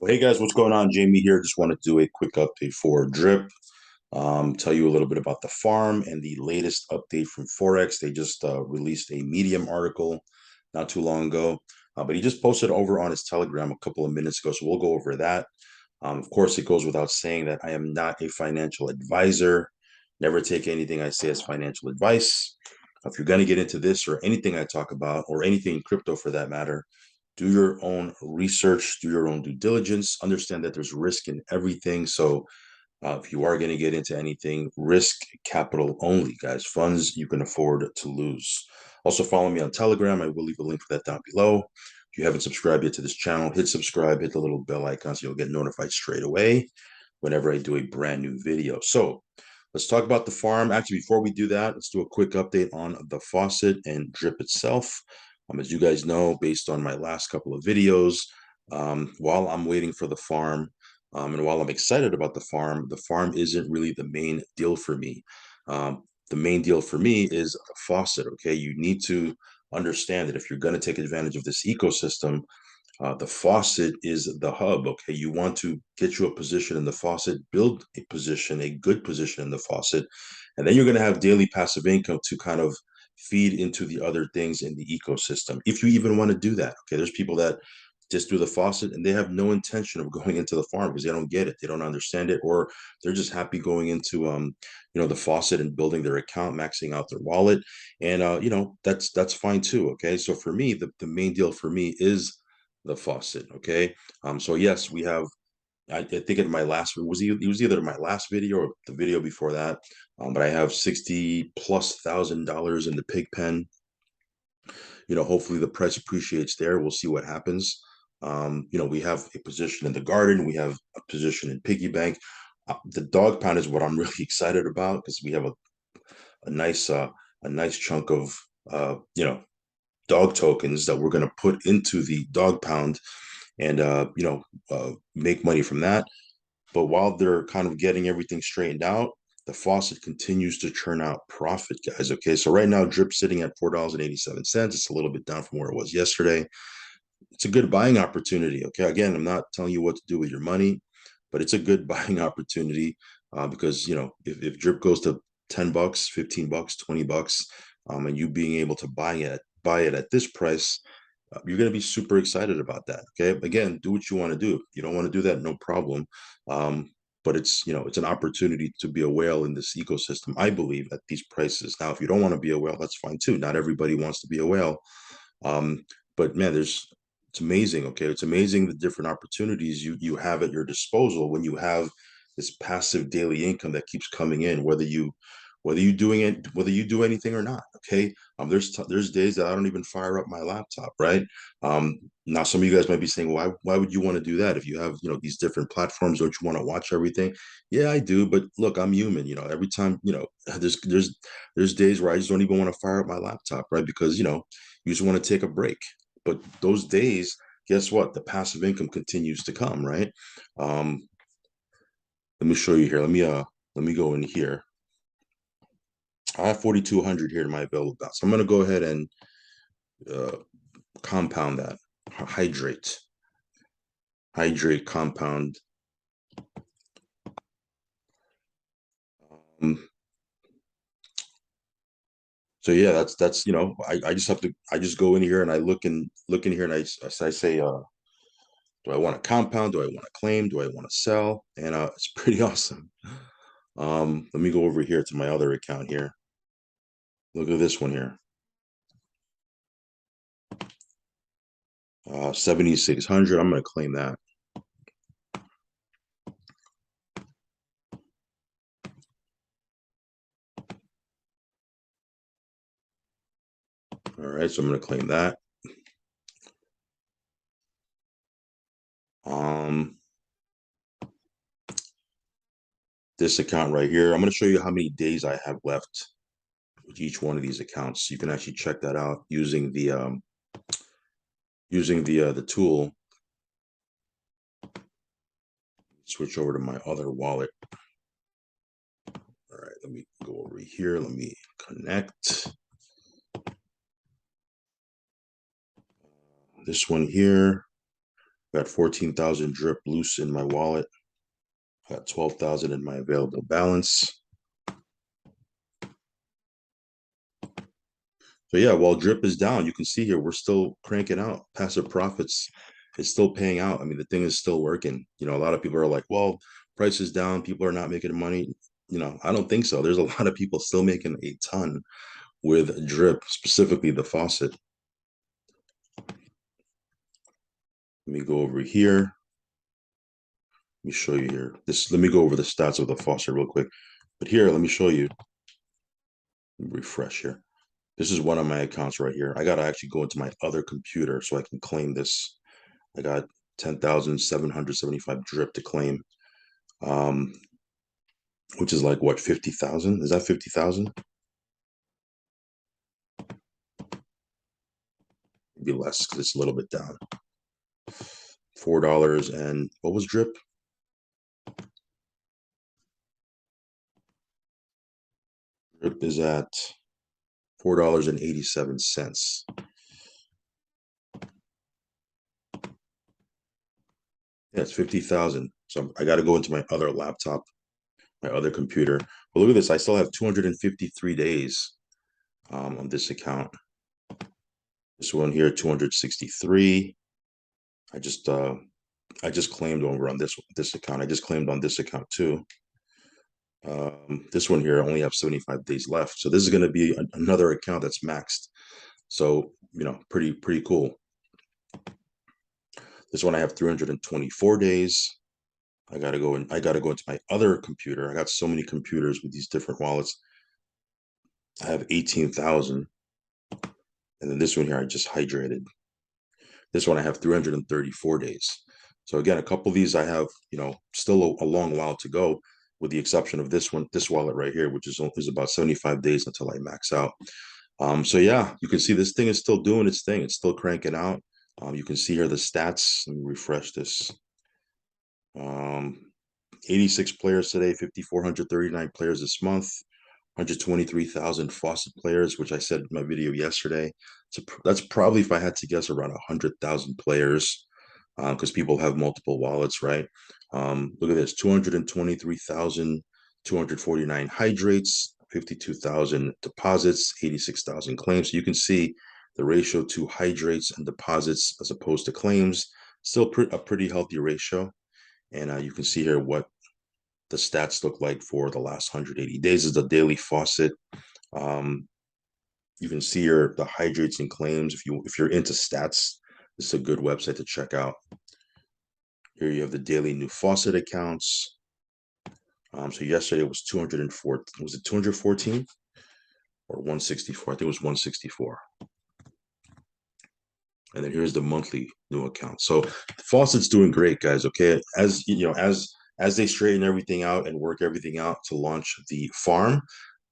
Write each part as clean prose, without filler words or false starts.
Well, hey guys, what's going on? Jamie here. Just want to do a quick update for Drip. Tell you a little bit about the farm and the latest update from Forex. They just released a Medium article not too long ago, but he just posted over on his Telegram a couple of minutes ago. So we'll go over that. Of course, it goes without saying that I am not a financial advisor. Never take anything I say as financial advice. If you're going to get into this or anything I talk about, or anything in crypto for that matter, do your own research, do your own due diligence, understand that there's risk in everything. So if you are going to get into anything, risk capital only, guys. Funds you can afford to lose. Also, follow me on Telegram. I will leave a link for that down below. If you haven't subscribed yet to this channel, hit subscribe, hit the little bell icon so you'll get notified straight away whenever I do a brand new video. So let's talk about the farm. Actually, before we do that, let's do a quick update on the faucet and drip itself. As you guys know, based on my last couple of videos, while I'm waiting for the farm, and while I'm excited about the farm isn't really the main deal for me. The main deal for me is a faucet. Okay, you need to understand that if you're going to take advantage of this ecosystem, the faucet is the hub. Okay, you want to get you a position in the faucet, build a position, a good position in the faucet, and then you're going to have daily passive income to kind of feed into the other things in the ecosystem. If you even want to do that, okay, there's people that just do the faucet and they have no intention of going into the farm because they don't get it, they don't understand it, or they're just happy going into the faucet and building their account, maxing out their wallet, and that's fine too. Okay, so for me, the main deal for me is the faucet. Okay. So yes, we have. I think in my last it was either my last video or the video before that. But I have 60+ thousand dollars in the pig pen. Hopefully the price appreciates there. We'll see what happens. We have a position in the garden. We have a position in piggy bank. The dog pound is what I'm really excited about because we have a nice a nice chunk of dog tokens that we're going to put into the dog pound and make money from that. But while they're kind of getting everything straightened out, the faucet continues to churn out profit, guys. Okay, so right now, drip sitting at $4.87. It's a little bit down from where it was yesterday. It's a good buying opportunity. Okay, again, I'm not telling you what to do with your money, but it's a good buying opportunity because if drip goes to $10, $15, $20, and you being able to buy it at this price, you're going to be super excited about that. Okay. Again, do what you want to do. If you don't want to do that, no problem. But it's an opportunity to be a whale in this ecosystem, I believe, at these prices. Now, if you don't want to be a whale, that's fine too. Not everybody wants to be a whale. Um, but man, it's amazing. Okay. It's amazing the different opportunities you have at your disposal when you have this passive daily income that keeps coming in, whether you do anything or not. Okay. There's days that I don't even fire up my laptop, right? Now some of you guys might be saying, why would you want to do that if you have, these different platforms? Don't you want to watch everything? Yeah, I do, but look, I'm human. Every time, there's days where I just don't even want to fire up my laptop, right? Because you just want to take a break. But those days, guess what? The passive income continues to come, right? Let me show you here. Let me go in here. I have 4,200 here in my available balance. So I'm going to go ahead and uh, compound that, hydrate, compound. Um, so yeah, that's I just have to I just go in here and I look in here and I say, do I want to compound? Do I want to claim? Do I want to sell? And it's pretty awesome. Let me go over here to my other account here. Look at this one here. 7,600. I'm going to claim that. All right, so I'm going to claim that. Um, this account right here, I'm going to show you how many days I have left with each one of these accounts. You can actually check that out using the tool. Switch over to my other wallet. All right, let me go over here. Let me connect. This one here. Got 14,000 drip loose in my wallet. Got 12,000 in my available balance. So yeah, while drip is down, you can see here we're still cranking out passive profits. It's still paying out. I mean, the thing is still working. A lot of people are like, well, price is down, people are not making money. I don't think so. There's a lot of people still making a ton with drip, specifically the faucet. Let me go over here. Let me show you here. Let me go over the stats of the faucet real quick. But here, let me show you. Refresh here. This is one of my accounts right here. I gotta actually go into my other computer so I can claim this. I got 10,775 drip to claim, um, which is like what, 50,000? Is that 50,000? Maybe less because it's a little bit down. $4 and what was drip? Drip is at $4.87. Yeah, it's 50,000. So I got to go into my other laptop, my other computer. But look at this. I still have 253 days on this account. This one here, 263. I just claimed over on this account. I just claimed on this account too. This one here, I only have 75 days left. So this is going to be another account that's maxed. So, pretty cool. This one I have 324 days. I gotta go into my other computer. I got so many computers with these different wallets. I have 18,000. And then this one here, I just hydrated. This one I have 334 days. So again, a couple of these I have, still a long while to go, with the exception of this one, this wallet right here, which is about 75 days until I max out. So yeah, you can see this thing is still doing its thing. It's still cranking out. You can see here the stats. Let me refresh this. 86 players today, 5,439 players this month, 123,000 faucet players, which I said in my video yesterday. So that's probably, if I had to guess, around 100,000 players, because people have multiple wallets, right? Look at this, 223,249 hydrates, 52,000 deposits, 86,000 claims. So you can see the ratio to hydrates and deposits as opposed to claims, still a pretty healthy ratio. And you can see here what the stats look like for the last 180 days. Is the daily faucet. You can see here the hydrates and claims. If you're into stats, this is a good website to check out. Here you have the daily new faucet accounts. So yesterday it was 204. Was it 214 or 164? I think it was 164. And then here's the monthly new account. So faucet's doing great, guys. Okay, as they straighten everything out and work everything out to launch the farm,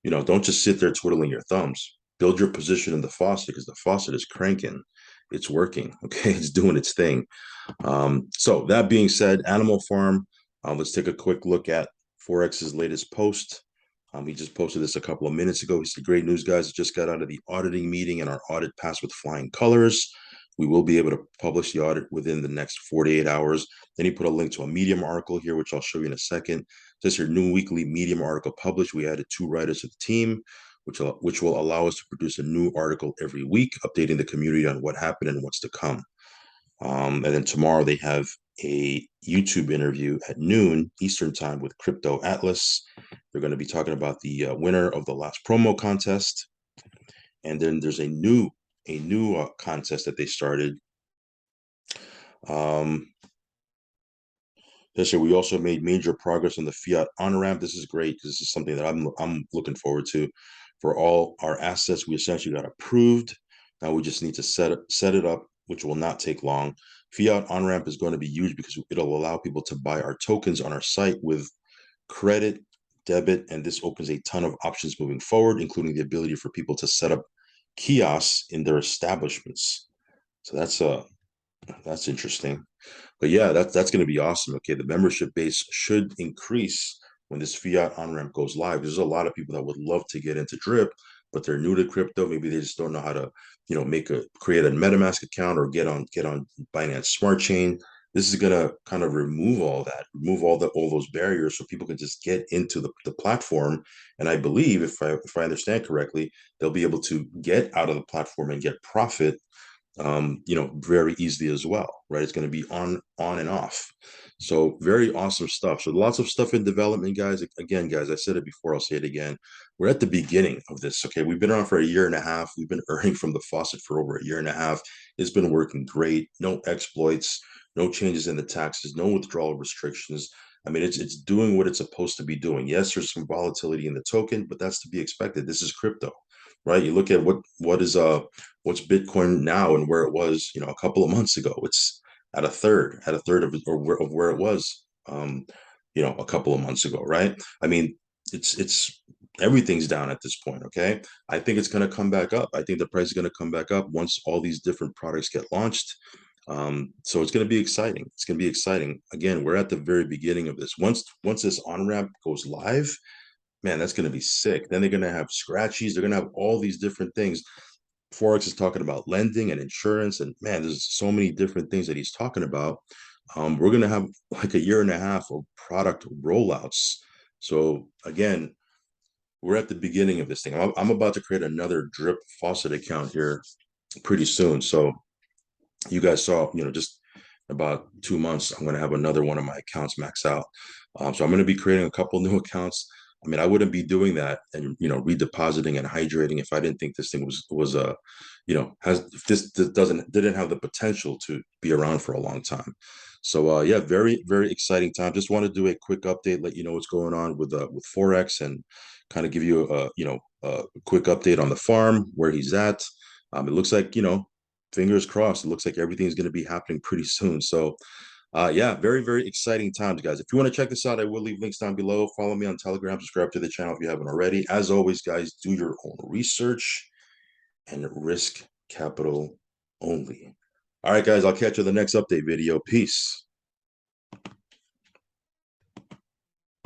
don't just sit there twiddling your thumbs. Build your position in the faucet, because the faucet is cranking. It's working. Okay, it's doing its thing. So that being said, Animal Farm. Let's take a quick look at Forex's latest post. He just posted this a couple of minutes ago. He said, "Great news, guys. Just got out of the auditing meeting and our audit passed with flying colors. We will be able to publish the audit within the next 48 hours. Then he put a link to a Medium article here, which I'll show you in a second. Just your new weekly Medium article published. We added 2 writers to the team, which will allow us to produce a new article every week, updating the community on what happened and what's to come. And then tomorrow they have a YouTube interview at noon Eastern time with Crypto Atlas. They're going to be talking about the winner of the last promo contest. And then there's a new contest that they started. This year we also made major progress on the Fiat on ramp. This is great because this is something that I'm looking forward to. For all our assets, we essentially got approved. Now we just need to set it up, which will not take long. Fiat on ramp is going to be huge because it'll allow people to buy our tokens on our site with credit, debit, and this opens a ton of options moving forward, including the ability for people to set up kiosks in their establishments. So that's interesting. But yeah, that's going to be awesome. Okay, the membership base should increase when this Fiat on ramp goes live. There's a lot of people that would love to get into drip, but they're new to crypto. Maybe they just don't know how to, create a MetaMask account or get on Binance Smart Chain. This is gonna kind of remove all that, remove all those barriers, so people can just get into the platform. And I believe, if I understand correctly, they'll be able to get out of the platform and get profit, very easily as well, right? It's going to be on and off. So very awesome stuff. So lots of stuff in development, guys. Again, guys, I said it before, I'll say it again. We're at the beginning of this. Okay, we've been on for a year and a half. We've been earning from the faucet for over a year and a half. It's been working great. No exploits, no changes in the taxes, no withdrawal restrictions. I mean, it's doing what it's supposed to be doing. Yes, there's some volatility in the token, but that's to be expected. This is crypto, right? You look at what's Bitcoin now and where it was, a couple of months ago. It's at a third of where it was, a couple of months ago, right? I mean, it's everything's down at this point. Okay, I think it's going to come back up. I think the price is going to come back up once all these different products get launched. So it's going to be exciting. It's going to be exciting. Again, we're at the very beginning of this. Once this on ramp goes live, man, that's going to be sick. Then they're going to have scratchies. They're going to have all these different things. Forex is talking about lending and insurance, and man, there's so many different things that he's talking about. We're going to have like a year and a half of product rollouts. So again, we're at the beginning of this thing. I'm about to create another drip faucet account here pretty soon. So you guys saw, just about 2 months, I'm going to have another one of my accounts max out. So I'm going to be creating a couple new accounts. I mean, I wouldn't be doing that and redepositing and hydrating if I didn't think this thing was has if this didn't have the potential to be around for a long time. So yeah, very very exciting time. Just want to do a quick update, let you know what's going on with Forex, and kind of give you a quick update on the farm where he's at. It looks like fingers crossed. It looks like everything's going to be happening pretty soon. So, yeah, very, very exciting times, guys. If you want to check this out, I will leave links down below. Follow me on Telegram. Subscribe to the channel if you haven't already. As always, guys, do your own research and risk capital only. All right, guys, I'll catch you in the next update video. Peace.